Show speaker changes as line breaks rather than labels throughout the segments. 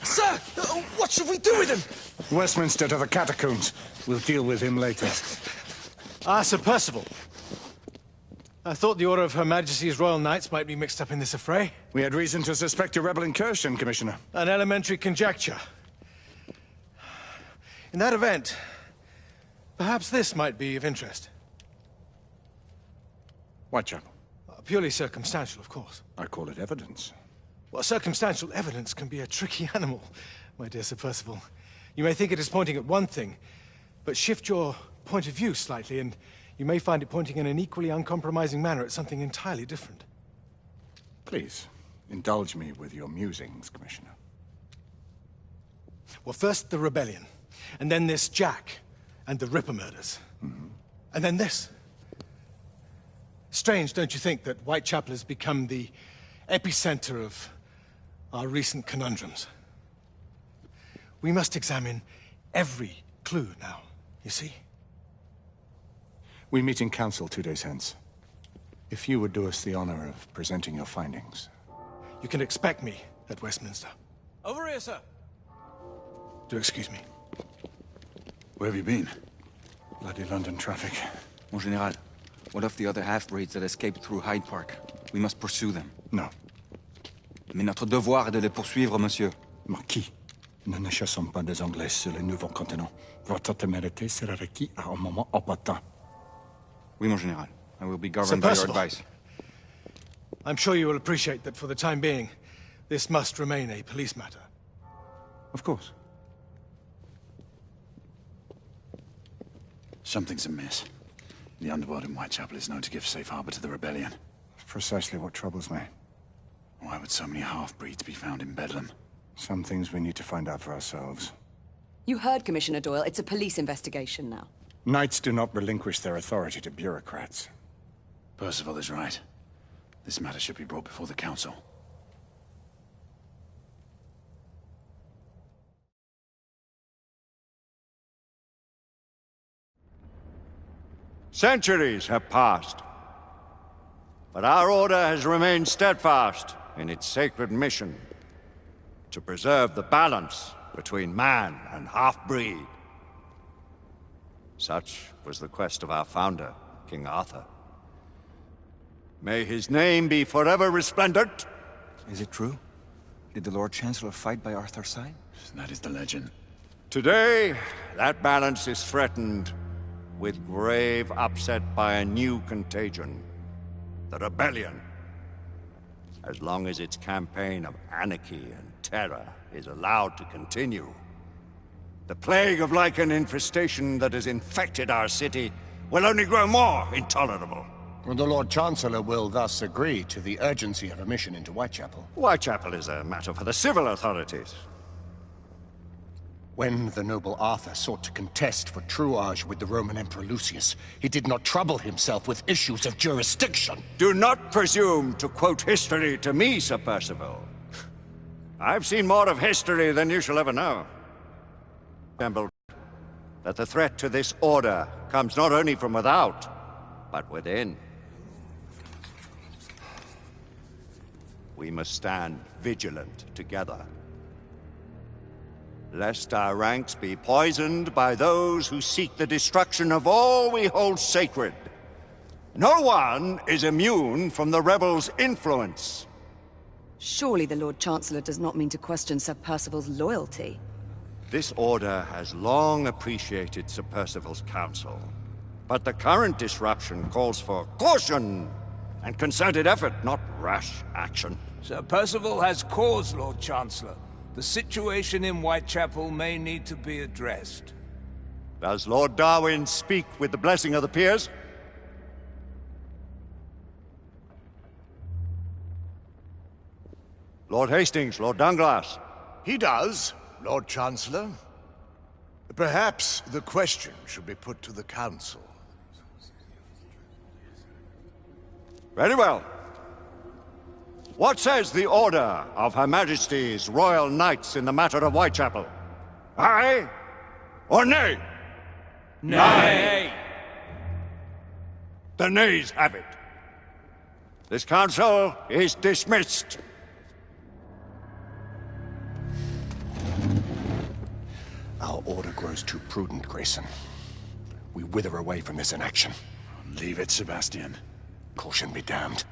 Sir! What should we do with him?
Westminster to the catacombs. We'll deal with him later.
Sir Percival. I thought the Order of Her Majesty's Royal Knights might be mixed up in this affray.
We had reason to suspect a rebel incursion, Commissioner.
An elementary conjecture. In that event, perhaps this might be of interest.
Whitechapel.
Purely circumstantial, of course.
I call it evidence.
Well, circumstantial evidence can be a tricky animal, my dear Sir Percival. You may think it is pointing at one thing, but shift your point of view slightly, and you may find it pointing in an equally uncompromising manner at something entirely different.
Please, indulge me with your musings, Commissioner.
Well, first the rebellion, and then this Jack, and the Ripper murders. And then this. Strange, don't you think, that Whitechapel has become the epicenter of our recent conundrums? We must examine every clue now, you see?
We meet in council 2 days hence. If you would do us the honor of presenting your findings.
You can expect me at Westminster.
Over here, sir.
Do excuse me.
Where have you been?
Bloody London traffic.
Mon Général, what of the other half-breeds that escaped through Hyde Park? We must pursue them.
No.
Mais notre devoir est de les poursuivre, monsieur.
Marquis, nous ne chassons pas des Anglais sur le nouveau continent. Votre témérité sera requis à un moment opportun.
Oui, mon Général. I will be governed by your advice.
I'm sure you will appreciate that for the time being, this must remain a police matter.
Of course.
Something's amiss. The underworld in Whitechapel is known to give safe harbor to the rebellion.
Precisely what troubles me.
Why would so many half-breeds be found in Bedlam?
Some things we need to find out for ourselves.
You heard Commissioner Doyle. It's a police investigation now.
Knights do not relinquish their authority to bureaucrats.
Percival is right. This matter should be brought before the council.
Centuries have passed, but our order has remained steadfast in its sacred mission to preserve the balance between man and half-breed. Such was the quest of our founder, King Arthur. May his name be forever resplendent.
Is it true? Did the Lord Chancellor fight by Arthur's side?
That is the legend.
Today, that balance is threatened with grave upset by a new contagion, the rebellion. As long as its campaign of anarchy and terror is allowed to continue, the plague of lichen infestation that has infected our city will only grow more intolerable.
The Lord Chancellor will thus agree to the urgency of a mission into Whitechapel.
Whitechapel is a matter for the civil authorities.
When the noble Arthur sought to contest for truage with the Roman Emperor Lucius, he did not trouble himself with issues of jurisdiction.
Do not presume to quote history to me, Sir Percival. I've seen more of history than you shall ever know. Remember that the threat to this order comes not only from without, but within. We must stand vigilant together, lest our ranks be poisoned by those who seek the destruction of all we hold sacred. No one is immune from the rebels' influence.
Surely the Lord Chancellor does not mean to question Sir Percival's loyalty.
This order has long appreciated Sir Percival's counsel, but the current disruption calls for caution and concerted effort, not rash action.
Sir Percival has cause, Lord Chancellor. The situation in Whitechapel may need to be addressed.
Does Lord Darwin speak with the blessing of the peers? Lord Hastings, Lord Dunglass.
He does, Lord Chancellor. Perhaps the question should be put to the Council.
Very well. What says the Order of Her Majesty's Royal Knights in the matter of Whitechapel? Aye or nay?
Nay!
The nays have it. This council is dismissed.
Our order grows too prudent, Grayson. We wither away from this inaction.
Leave it, Sebastian.
Caution be damned.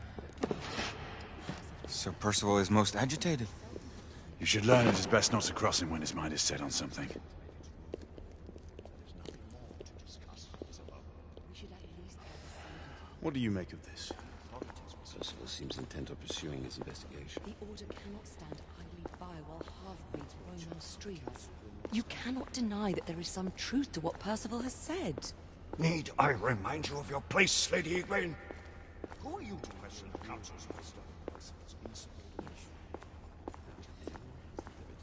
Sir Percival is most agitated.
You should learn it is best not to cross him when his mind is set on something.
What do you make of this?
Percival seems intent on pursuing his investigation.
The Order cannot stand idly by while half-breeds roam our streets. You cannot deny that there is some truth to what Percival has said.
Need I remind you of your place, Lady Egwene? Who are you to question the Council's wisdom?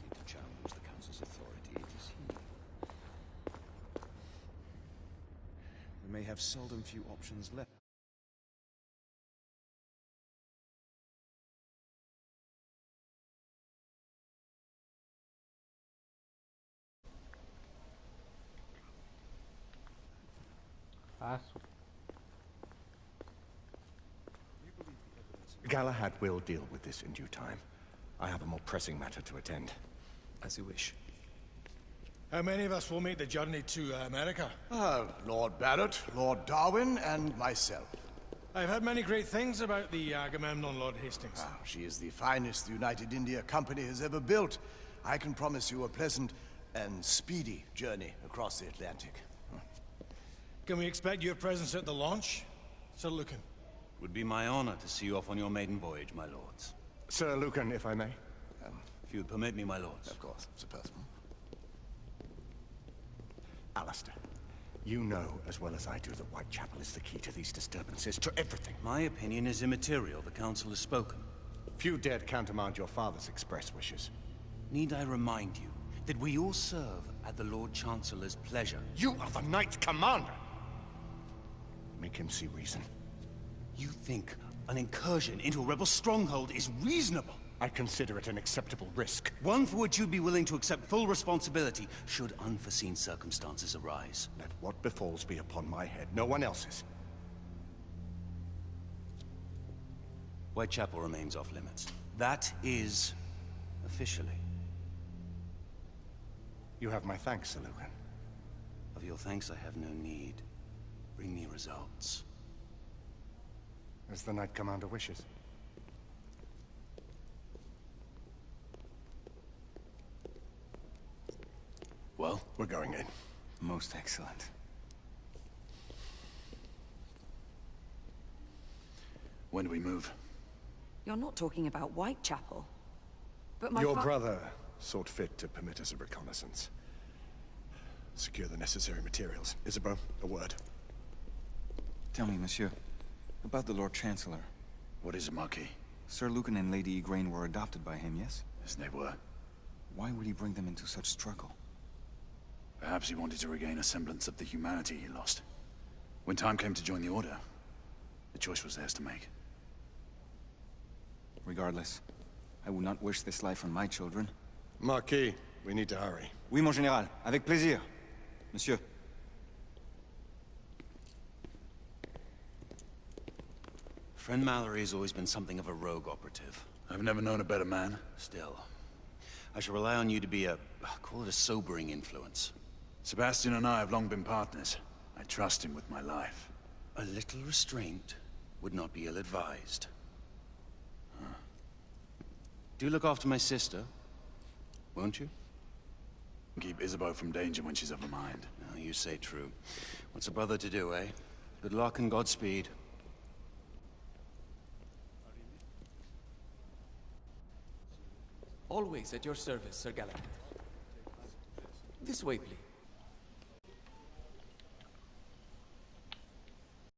To challenge the Council's authority, it is he.
We may have seldom few options left.
Galahad will deal with this in due time. I have a more pressing matter to attend.
As you wish.
How many of us will make the journey to America?
Lord Barrett, Lord Darwin, and myself.
I've heard many great things about the Agamemnon, Lord Hastings.
She is the finest the United India Company has ever built. I can promise you a pleasant and speedy journey across the Atlantic.
Can we expect your presence at the launch, Sir Lucan?
Would be my honor to see you off on your maiden voyage, my lords.
Sir Lucan, if I may.
If you would permit me, my lords.
Of course, Sir Percival.
Alistair, you know as well as I do that Whitechapel is the key to these disturbances, to everything.
My opinion is immaterial. The Council has spoken.
Few dared countermand your father's express wishes.
Need I remind you that we all serve at the Lord Chancellor's pleasure?
You are the Knight Commander! Make him see reason.
You think an incursion into a rebel stronghold is reasonable?
I consider it an acceptable risk.
One for which you'd be willing to accept full responsibility should unforeseen circumstances arise.
Let what befalls be upon my head, no one else's.
Whitechapel remains off limits. That is officially.
You have my thanks, Sir Lucan.
Of your thanks I have no need. Bring me results.
As the Knight Commander wishes.
Well,
we're going in.
Most excellent.
When do we move?
You're not talking about Whitechapel. But my
Your brother sought fit to permit us a reconnaissance. Secure the necessary materials. Isabeau, a word.
Tell me, monsieur, about the Lord Chancellor.
What is it, Marquis?
Sir Lucan and Lady Egwene were adopted by him, yes?
Yes, they were.
Why would he bring them into such struggle?
Perhaps he wanted to regain a semblance of the humanity he lost. When time came to join the Order, the choice was theirs to make.
Regardless, I would not wish this life on my children.
Marquis, we need to hurry.
Oui, mon général. Avec plaisir. Monsieur.
Friend Mallory has always been something of a rogue operative.
I've never known a better man.
Still, I shall rely on you to be call it a sobering influence.
Sebastian and I have long been partners. I trust him with my life.
A little restraint would not be ill-advised. Do look after my sister, won't you?
Keep Isabeau from danger when she's of her mind.
Oh, you say true. What's a brother to do, eh? Good luck and Godspeed.
Always at your service, Sir Galahad. This way, please.